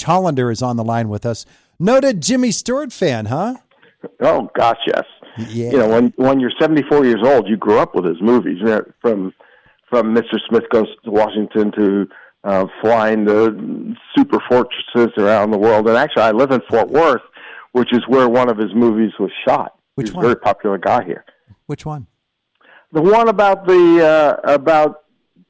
Rich Hollander is on the line with us. Noted Jimmy Stewart fan, huh? Oh gosh, yes. Yeah. You know, when you're 74 years old, you grew up with his movies. You know, from Mr. Smith Goes to Washington to flying the super fortresses around the world. And actually, I live in Fort Worth, which is where one of his movies was shot. Which He's one? a very popular guy here. Which one? The one about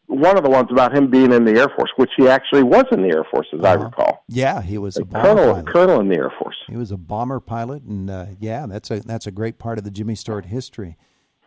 one of the ones about him being in the Air Force, which he actually was in the Air Force, as I recall. Yeah, he was a bomber pilot. Colonel in the Air Force. He was a bomber pilot, and that's a great part of the Jimmy Stewart history.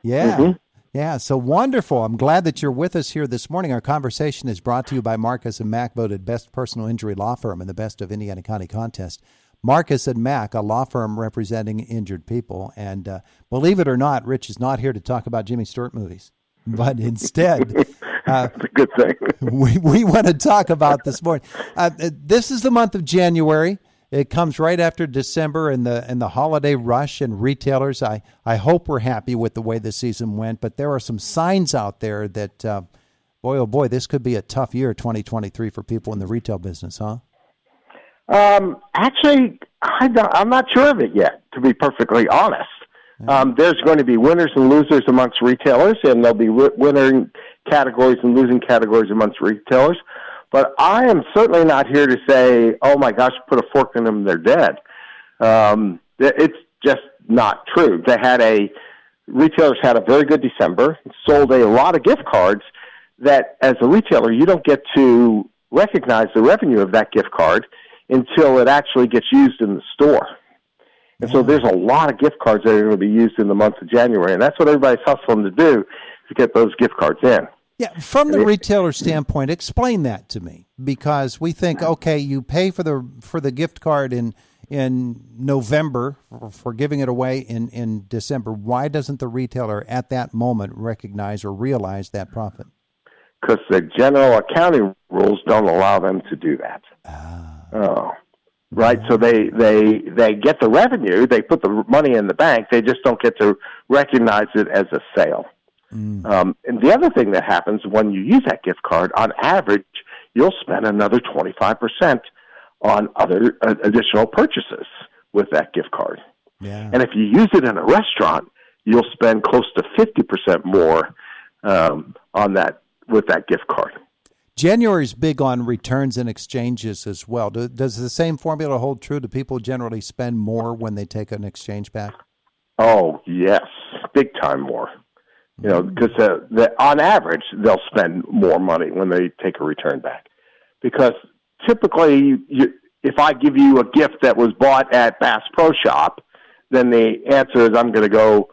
Yeah. Mm-hmm. Yeah, so wonderful. I'm glad that you're with us here this morning. Our conversation is brought to you by Marcus & Mack, voted Best Personal Injury Law Firm in the Best of Indiana County contest. Marcus & Mack, a law firm representing injured people. And believe it or not, Rich is not here to talk about Jimmy Stewart movies. But instead, that's a good thing. we want to talk about this morning. This is the month of January. It comes right after December and the holiday rush, and retailers, I hope we're happy with the way the season went, but there are some signs out there that, boy, oh boy, this could be a tough year, 2023, for people in the retail business, huh? Actually, I'm not sure of it yet, to be perfectly honest. There's going to be winners and losers amongst retailers, and there'll be winning categories and losing categories amongst retailers. But I am certainly not here to say, oh, my gosh, put a fork in them, they're dead. It's just not true. Retailers had a very good December, sold a lot of gift cards that, as a retailer, you don't get to recognize the revenue of that gift card until it actually gets used in the store. And so there's a lot of gift cards that are going to be used in the month of January, and that's what everybody's hustling to do, to get those gift cards in. Yeah, from the retailer standpoint, explain that to me, because we think, okay, you pay for the gift card in November for giving it away in December. Why doesn't the retailer at that moment recognize or realize that profit? Because the general accounting rules don't allow them to do that. Right, so they get the revenue, they put the money in the bank, they just don't get to recognize it as a sale. And the other thing that happens when you use that gift card, on average, you'll spend another 25% on other additional purchases with that gift card. Yeah. And if you use it in a restaurant, you'll spend close to 50% more on that with that gift card. January is big on returns and exchanges as well. Does the same formula hold true? Do people generally spend more when they take an exchange back? Oh, yes, big time more. You know, because on average, they'll spend more money when they take a return back. Because typically, if I give you a gift that was bought at Bass Pro Shop, then the answer is I'm going to go,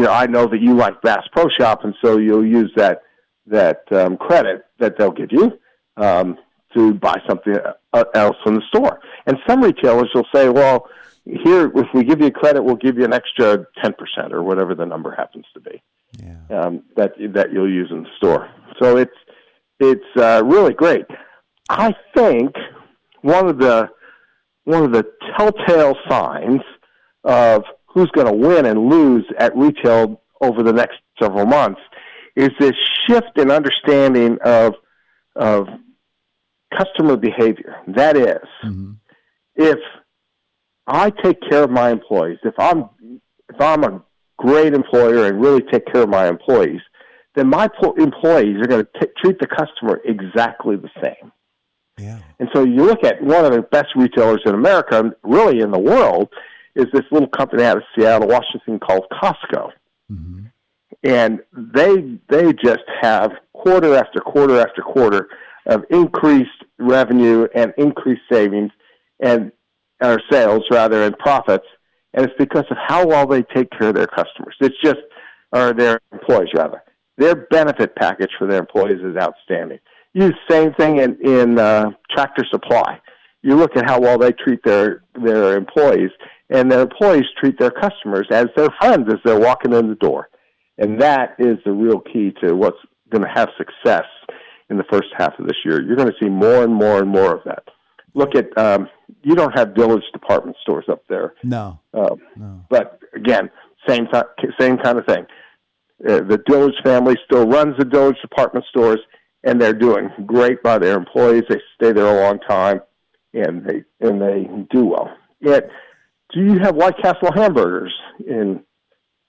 I know that you like Bass Pro Shop, and so you'll use that credit that they'll give you to buy something else in the store. And some retailers will say, well, here, if we give you credit, we'll give you an extra 10% or whatever the number happens to be. Yeah. That you'll use in the store. So it's really great. I think one of the telltale signs of who's going to win and lose at retail over the next several months is this shift in understanding of customer behavior. That is, if I take care of my employees, if I'm a great employer and really take care of my employees, then my employees are going to treat the customer exactly the same. Yeah. And so you look at one of the best retailers in America, and really in the world, is this little company out of Seattle, Washington called Costco. Mm-hmm. And they just have quarter after quarter after quarter of increased revenue and increased savings or sales rather, and profits. And it's because of how well they take care of their customers. Or their employees rather. Their benefit package for their employees is outstanding. You do the same thing in Tractor Supply. You look at how well they treat their employees, and their employees treat their customers as their friends as they're walking in the door. And that is the real key to what's going to have success in the first half of this year. You're going to see more and more and more of that. Look at, you don't have Village department stores up there. No. But again, same kind of thing. The Village family still runs the Village department stores, and they're doing great by their employees. They stay there a long time. and they do well. Yet, do you have White Castle hamburgers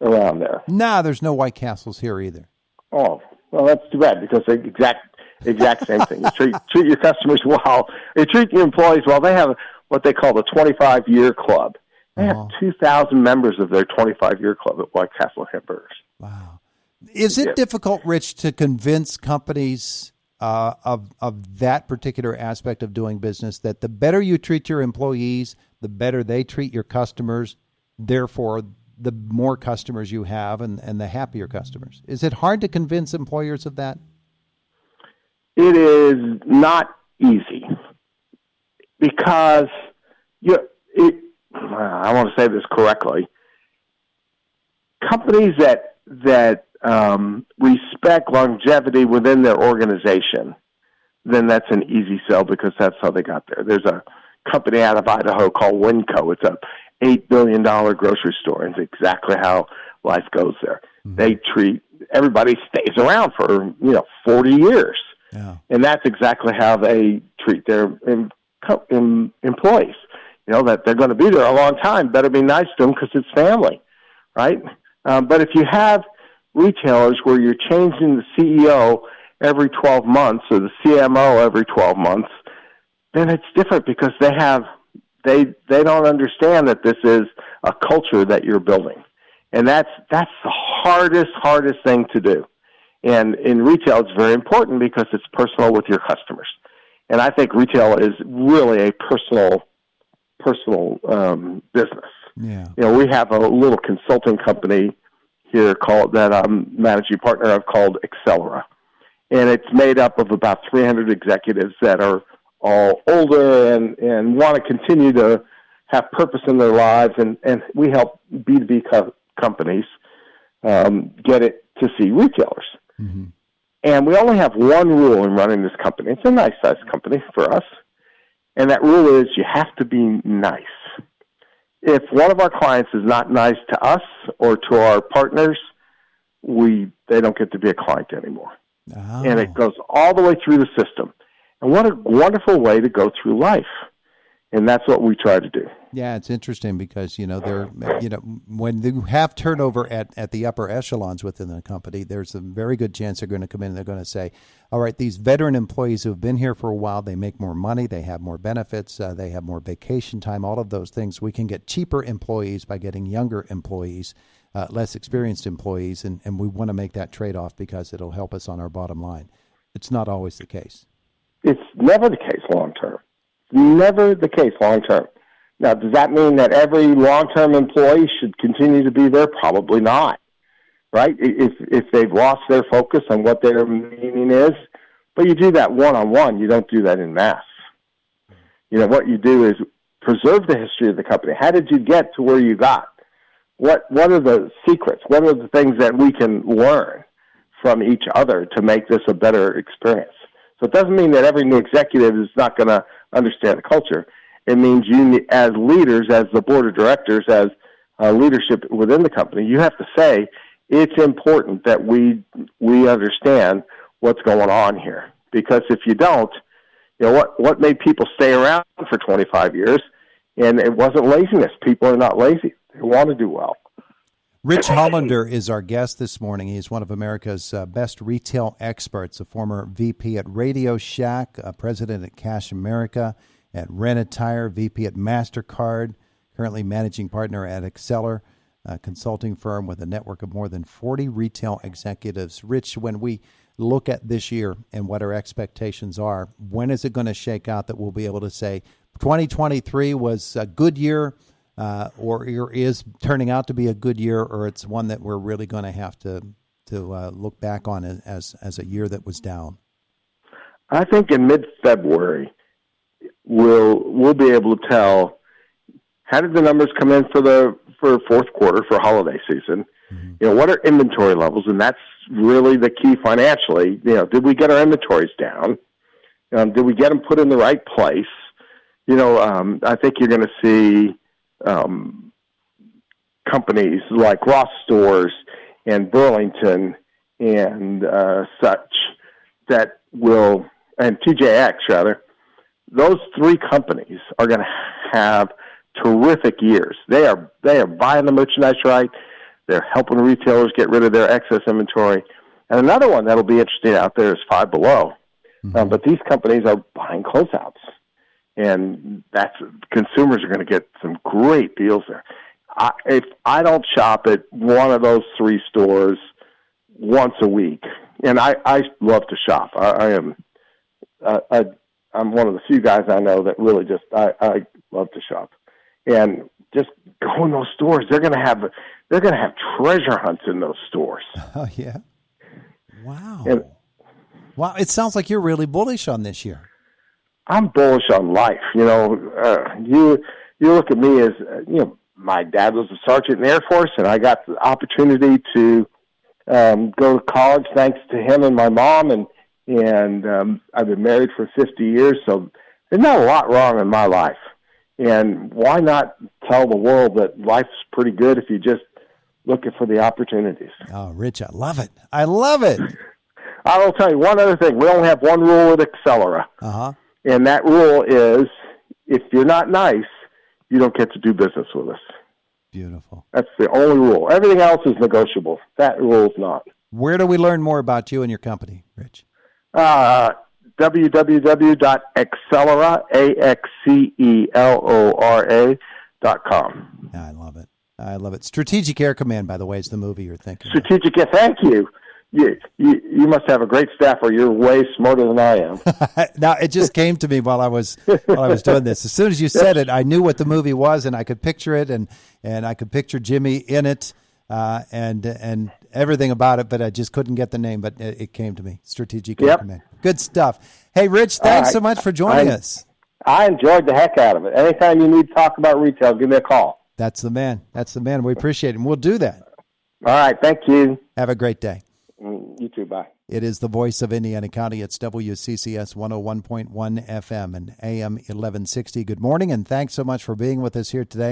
around there? No, there's no White Castles here either. Oh, well, that's too bad because they exact same thing. You treat your customers well. You treat your employees well. They have what they call the 25-year club. They have 2,000 members of their 25-year club at White Castle Hamburgers. Wow. Is it difficult, Rich, to convince companies of that particular aspect of doing business, that the better you treat your employees, the better they treat your customers, therefore the more customers you have and the happier customers? Is it hard to convince employers of that? It is not easy because I want to say this correctly. Companies that respect longevity within their organization, then that's an easy sell because that's how they got there. There's a company out of Idaho called Winco. It's a $8 billion grocery store, and it's exactly how life goes there. Mm-hmm. They treat everybody stays around for 40 years, and that's exactly how they treat their employees. That they're going to be there a long time. Better be nice to them because it's family, right? But if you have retailers where you're changing the CEO every 12 months or the CMO every 12 months, then it's different because they don't understand that this is a culture that you're building. And that's the hardest thing to do. And in retail, it's very important because it's personal with your customers. And I think retail is really a personal business. Yeah. We have a little consulting company here that I'm managing partner of called Accelera. And it's made up of about 300 executives that are all older and want to continue to have purpose in their lives. And we help B2B companies get it to see retailers. Mm-hmm. And we only have one rule in running this company. It's a nice-sized company for us. And that rule is you have to be nice. If one of our clients is not nice to us or to our partners, they don't get to be a client anymore. Oh. And it goes all the way through the system. And what a wonderful way to go through life. And that's what we try to do. Yeah, it's interesting because, when you have turnover at the upper echelons within the company, there's a very good chance they're going to come in and they're going to say, all right, these veteran employees who have been here for a while, they make more money, they have more benefits, they have more vacation time, all of those things. We can get cheaper employees by getting younger employees, less experienced employees, and we want to make that trade-off because it'll help us on our bottom line. It's not always the case. It's never the case long-term. Never the case long-term. Now, does that mean that every long-term employee should continue to be there? Probably not, right? If they've lost their focus on what their meaning is, but you do that one-on-one, you don't do that in mass. What you do is preserve the history of the company. How did you get to where you got? What are the secrets? What are the things that we can learn from each other to make this a better experience? So it doesn't mean that every new executive is not going to understand the culture. It means you, as leaders, as the board of directors, as leadership within the company, you have to say it's important that we understand what's going on here. Because if you don't, what made people stay around for 25 years? And it wasn't laziness. People are not lazy. They want to do well. Rich Hollander is our guest this morning. He's one of America's best retail experts, a former VP at Radio Shack, president at Cash America, at Rent-A-Tire, VP at MasterCard, currently managing partner at Accelera, a consulting firm with a network of more than 40 retail executives. Rich, when we look at this year and what our expectations are, when is it going to shake out that we'll be able to say 2023 was a good year, or is turning out to be a good year, or it's one that we're really going to have to look back on as a year that was down? I think in mid-February we'll be able to tell how did the numbers come in for fourth quarter for holiday season. Mm-hmm. What are inventory levels, and that's really the key financially. Did we get our inventories down? Did we get them put in the right place? I think you're going to see companies like Ross Stores and Burlington and such and TJX rather, those three companies are going to have terrific years. They are buying the merchandise right. They're helping retailers get rid of their excess inventory. And another one that'll be interesting out there is Five Below. But these companies are buying closeouts, and consumers are going to get some great deals there. If I don't shop at one of those three stores once a week, and I love to shop. I'm one of the few guys I know that really just I love to shop, and just go in those stores. They're going to have treasure hunts in those stores. Oh yeah, wow. And, wow, it sounds like you're really bullish on this year. I'm bullish on life. You look at me as my dad was a sergeant in the Air Force, and I got the opportunity to go to college thanks to him and my mom, and I've been married for 50 years, so there's not a lot wrong in my life. And why not tell the world that life's pretty good if you just looking for the opportunities? Oh, Rich, I love it. I love it. I will tell you one other thing. We only have one rule at Accelera. And that rule is if you're not nice, you don't get to do business with us. Beautiful. That's the only rule. Everything else is negotiable. That rule is not. Where do we learn more about you and your company, Rich? www.accelera, AXCELORA.com. I love it. I love it. Strategic Air Command, by the way, is the movie you're thinking of. Strategic Air, thank you. You must have a great staff, or you're way smarter than I am. Now, it just came to me while I was doing this. As soon as you said it, I knew what the movie was, and I could picture it, and I could picture Jimmy in it, and everything about it, but I just couldn't get the name. But it came to me. Strategic Air Command. Good stuff. Hey, Rich, thanks so much for joining us. I enjoyed the heck out of it. Anytime you need to talk about retail, give me a call. That's the man. That's the man. We appreciate it, and we'll do that. All right. Thank you. Have a great day. You too. Bye. It is the voice of Indiana County. It's WCCS 101.1 FM and AM 1160. Good morning, and thanks so much for being with us here today.